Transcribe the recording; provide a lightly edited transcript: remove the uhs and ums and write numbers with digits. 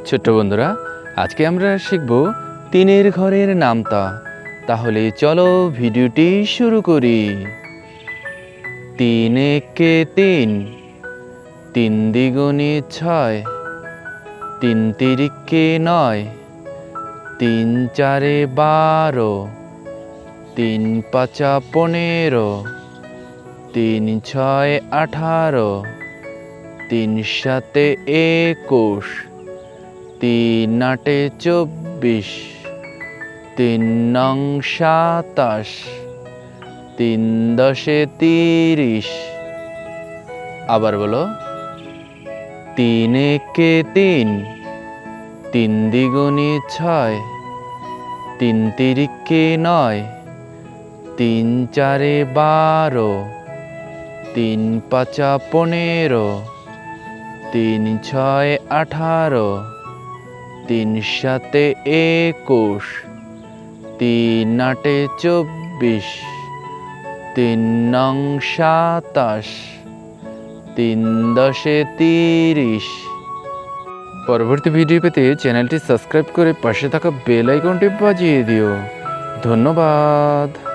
ছোট্ট বন্ধুরা, আজকে আমরা শিখব তিনের ঘরের নামতা। তাহলে চলো ভিডিওটি শুরু করি। তিন একে তিন, তিন দ্বিগুণে ছয়, তিন তিরিকে নয়, তিন চারে 12, তিন পাঁচা 15, তিন ছয় 18, তিন সাতে 21, তিন আটে 24, তিন নং 27, তিন দশে 30। আবার বলো, তিন একে তিন, তিন দ্বিগুণে ছয়, তিন তিরিকে নয়, তিন চারে 12, তিন পাঁচা 15, তিন ছয় 18, তিন সাতে 21, তিন আটে 24, তিন নং 27, তিন দশে 30। পরবর্তী ভিডিও পেতে চ্যানেলটি সাবস্ক্রাইব করে পাশে থাকা বেল আইকনটি বাজিয়ে দিও। ধন্যবাদ।